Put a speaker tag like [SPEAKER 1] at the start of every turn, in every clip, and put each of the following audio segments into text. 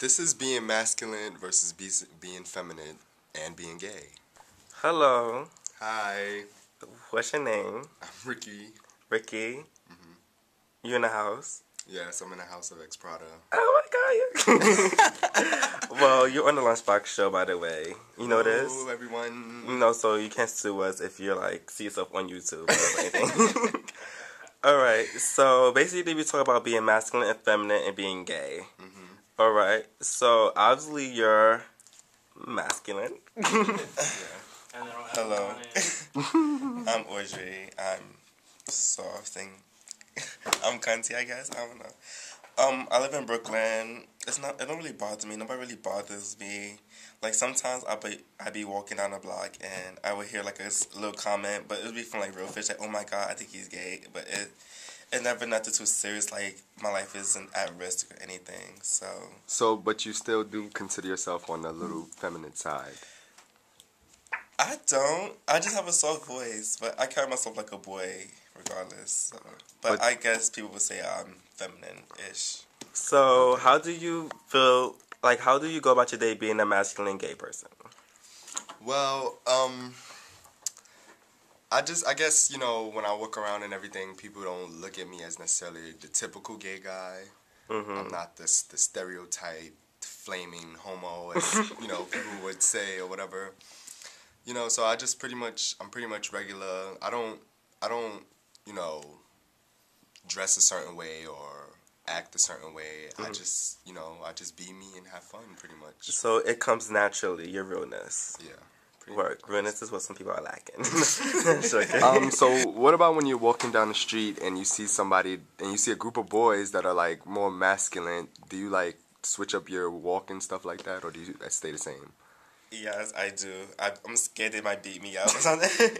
[SPEAKER 1] This is being masculine versus being feminine and being gay.
[SPEAKER 2] Hello.
[SPEAKER 1] Hi,
[SPEAKER 2] What's your name?
[SPEAKER 1] I'm Ricky.
[SPEAKER 2] Ricky.
[SPEAKER 1] hmm
[SPEAKER 2] You in the house?
[SPEAKER 1] Yes, I'm in the house of X Prada.
[SPEAKER 2] Oh my god. Well, you're on the Lunchbox show, by the way. You know this?
[SPEAKER 1] Hello, everyone.
[SPEAKER 2] You know, so you can't sue us if you're like see yourself on YouTube or anything. Alright, so basically we talk about being masculine and feminine and being gay. Alright, so obviously you're masculine.
[SPEAKER 1] Yeah.
[SPEAKER 2] Hello. I'm Audrey. I'm soft and I'm cunty, I guess. I don't know. I live in Brooklyn. It don't really bother me. Nobody really bothers me. Like sometimes I be walking down the block and I would hear like a little comment, but it would be from like real fish, like, oh my god, I think he's gay. But it never nothing too serious. Like my life isn't at risk or anything. So
[SPEAKER 1] But you still do consider yourself on the little feminine side.
[SPEAKER 2] I don't. I just have a soft voice, but I carry myself like a boy regardless. So. But I guess people would say I'm feminine-ish. So, how do you feel, like, how do you go about your day being a masculine gay person?
[SPEAKER 1] Well, I guess, when I walk around and everything, people don't look at me as necessarily the typical gay guy. I'm not the stereotype flaming homo as, people would say or whatever. So I'm pretty much regular. I don't, dress a certain way or act a certain way. I just be me and have fun pretty much.
[SPEAKER 2] So, it comes naturally, your realness.
[SPEAKER 1] Yeah.
[SPEAKER 2] Realness is what some people are lacking.
[SPEAKER 1] So what about when you're walking down the street and you see somebody and you see a group of boys that are like more masculine? Do you like switch up your walk and stuff like that, or do you stay the same?
[SPEAKER 2] Yes, I do. I'm scared they might beat me up or something.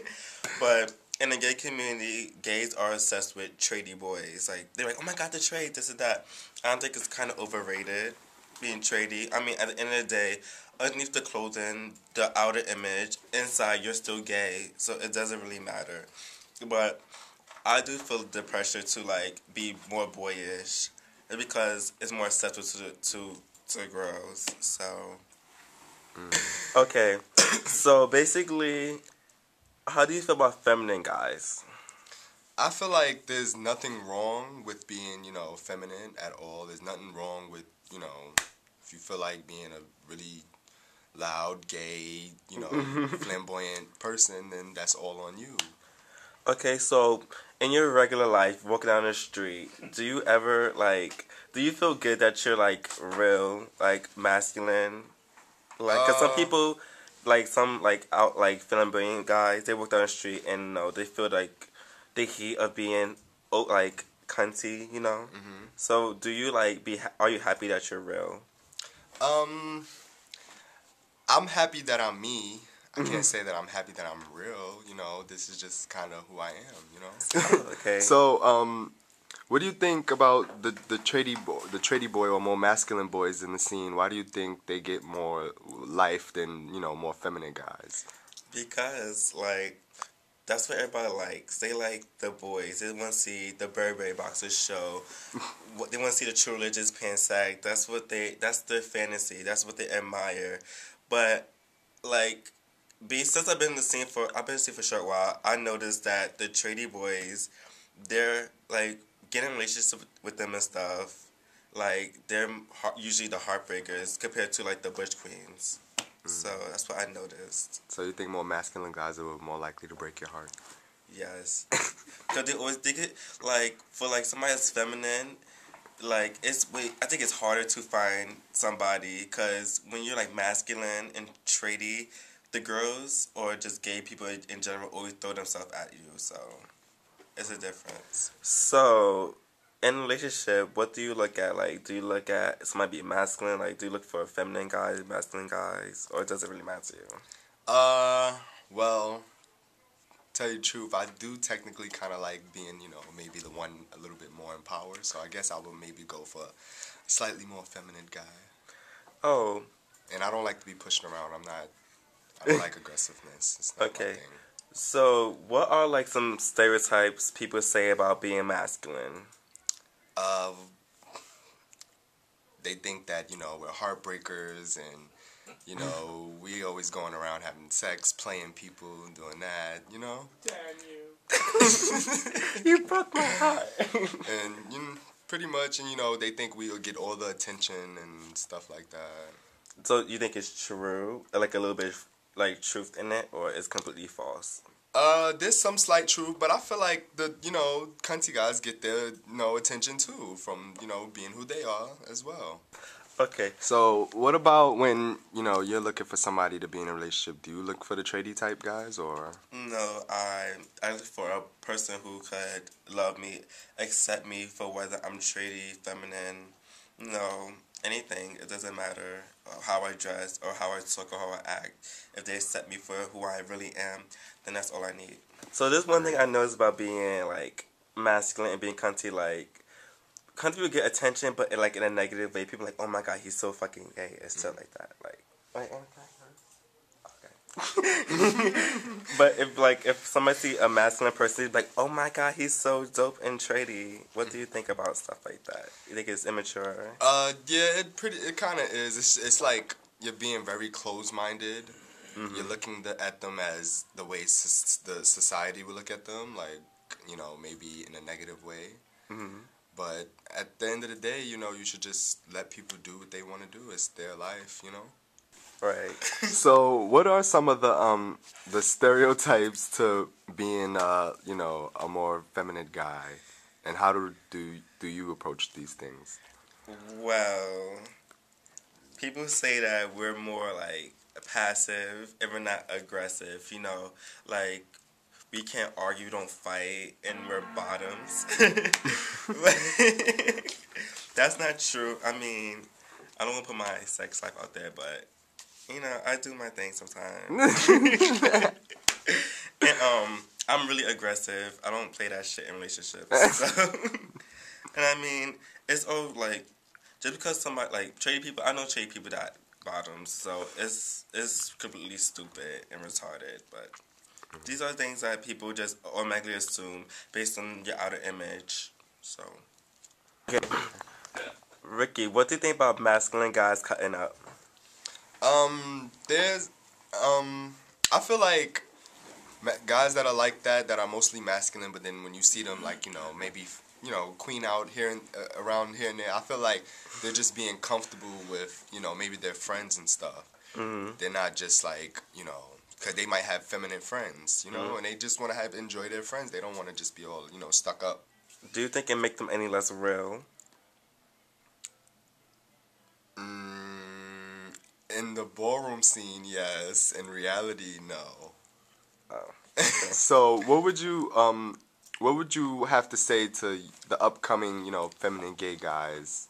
[SPEAKER 2] But in the gay community, gays are obsessed with tradie boys. Like they're like, oh my god, the trade, this and that. I don't think it's kind of overrated being tradie. I mean, at the end of the day, underneath the clothing, the outer image, inside you're still gay, so it doesn't really matter. But I do feel the pressure to like be more boyish, because it's more acceptable to girls. So. Okay, so basically, how do you feel about feminine guys?
[SPEAKER 1] I feel like there's nothing wrong with being, feminine at all. There's nothing wrong with, if you feel like being a really loud, gay, flamboyant person, then that's all on you.
[SPEAKER 2] Okay, so in your regular life, walking down the street, do you ever, do you feel good that you're, real, masculine? Cause some people, out, flamboyant guys, they walk down the street and, they feel like the heat of being, cunty, So, do you, are you happy that you're real?
[SPEAKER 1] I'm happy that I'm me. I can't say that I'm happy that I'm real, this is just kind of who I am,
[SPEAKER 2] Okay.
[SPEAKER 1] So, what do you think about the tradie boy or more masculine boys in the scene? Why do you think they get more life than, more feminine guys?
[SPEAKER 2] Because, that's what everybody likes. They like the boys. They want to see the Burberry boxers show. They want to see the True Religious pants sag. That's their fantasy. That's what they admire. But, since I've been in the scene for a short while, I noticed that the tradie boys, they're, getting relationships with them and stuff. They're usually the heartbreakers compared to, the Bush Queens. So, that's what I noticed.
[SPEAKER 1] So you think more masculine guys are more likely to break your heart?
[SPEAKER 2] Yes. Because they always think it, for, somebody that's feminine, I think it's harder to find somebody, because when you're, masculine and tradie, the girls, or just gay people in general, always throw themselves at you, so it's a difference. So, in a relationship, what do you look at? Do you look at somebody being masculine? Do you look for feminine guys, masculine guys, or does it really matter to you?
[SPEAKER 1] Well, tell you the truth, I do technically kind of like being, maybe the one a little bit more in power, so I guess I would maybe go for a slightly more feminine guy.
[SPEAKER 2] Oh.
[SPEAKER 1] And I don't like to be pushed around. I don't like aggressiveness. It's not my thing.
[SPEAKER 2] So, what are, some stereotypes people say about being masculine?
[SPEAKER 1] they think that, you know, we're heartbreakers and, you know, we always going around having sex, playing people, doing that, you know?
[SPEAKER 3] Damn you.
[SPEAKER 2] You broke my heart.
[SPEAKER 1] And, you know, pretty much, and, you know, they think we'll get all the attention and stuff like that.
[SPEAKER 2] So you think it's true? Like a little bit like truth in it, or it's completely false?
[SPEAKER 1] There's some slight truth, but I feel like the, you know, cunty guys get their, you know, attention too from, you know, being who they are as well.
[SPEAKER 2] Okay.
[SPEAKER 4] So, what about when, you know, you're looking for somebody to be in a relationship? Do you look for the tradie type guys, or?
[SPEAKER 2] No, I look for a person who could love me, accept me for whether I'm trendy, feminine, no, anything. It doesn't matter how I dress or how I talk or how I act. If they accept me for who I really am, then that's all I need. So there's one thing I noticed about being like masculine and being cunty, like cunty people get attention, but like in a negative way. People are like, oh my god, he's so fucking gay and stuff like that. Like, wait, okay. But if somebody see a masculine person, like, oh my god, he's so dope and trendy. What do you think about stuff like that? You think it's immature?
[SPEAKER 1] Yeah, it kind of is. It's like you're being very closed-minded. Mm-hmm. You're looking at them as the way the society would look at them, like, you know, maybe in a negative way. Mm-hmm. But at the end of the day, you know, you should just let people do what they want to do. It's their life, you know?
[SPEAKER 2] Right.
[SPEAKER 4] So, what are some of the stereotypes to being, you know, a more feminine guy? And how do you approach these things?
[SPEAKER 2] Well, people say that we're more, like, passive and we're not aggressive, you know? Like, we can't argue, don't fight, and we're bottoms. That's not true. I mean, I don't want to put my sex life out there, but, you know, I do my thing sometimes. And, I'm really aggressive. I don't play that shit in relationships. So, and I mean, it's all, like, just because somebody, like, trade people, I know trade people that bottoms, so it's completely stupid and retarded, but these are things that people just automatically assume based on your outer image. So, okay. Ricky, what do you think about masculine guys cutting up?
[SPEAKER 1] I feel like guys that are like that are mostly masculine, but then when you see them, like, you know, maybe, you know, queen out here and around here and there, I feel like they're just being comfortable with, you know, maybe their friends and stuff. Mm-hmm. They're not just like, you know, because they might have feminine friends, you know, mm-hmm. and they just want to enjoy their friends. They don't want to just be all, you know, stuck up.
[SPEAKER 2] Do you think it make them any less real?
[SPEAKER 1] In the ballroom scene, yes. In reality, no.
[SPEAKER 2] Oh.
[SPEAKER 4] Okay. So, what would you have to say to the upcoming, you know, feminine gay guys?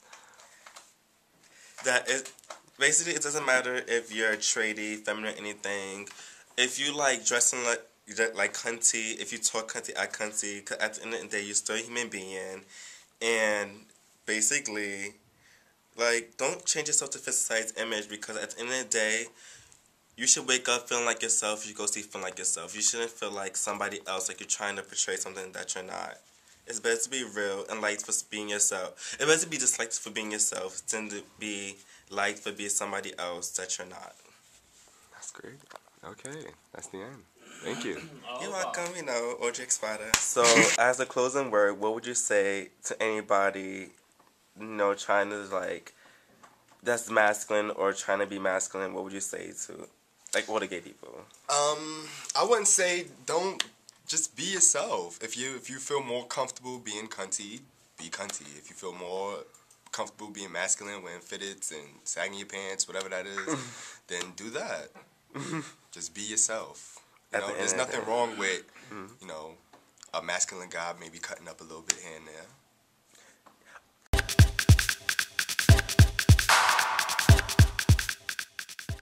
[SPEAKER 2] That it basically, it doesn't matter if you're a tradie, feminine, anything. If you like dressing like cunty, if you talk cunty, act cunty, 'cause at the end of the day, you're still a human being, and basically, like, don't change yourself to fit society's image, because at the end of the day, you should wake up feeling like yourself. You should go sleep feeling like yourself. You shouldn't feel like somebody else, like you're trying to portray something that you're not. It's better to be real and liked for being yourself. It's better to be disliked for being yourself than to be liked for being somebody else that you're not.
[SPEAKER 4] That's great. Okay, that's the end. Thank you.
[SPEAKER 2] You're welcome, you know, Audrey Spider. So, as a closing word, what would you say to anybody, you know, trying to, like, that's masculine or trying to be masculine? What would you say to, like, all the gay people?
[SPEAKER 1] I wouldn't say don't just be yourself. If you feel more comfortable being cunty, be cunty. If you feel more comfortable being masculine, wearing fitteds and sagging your pants, whatever that is, then do that. Just be yourself. You know, there's nothing wrong with, you know, a masculine guy maybe cutting up a little bit here and there.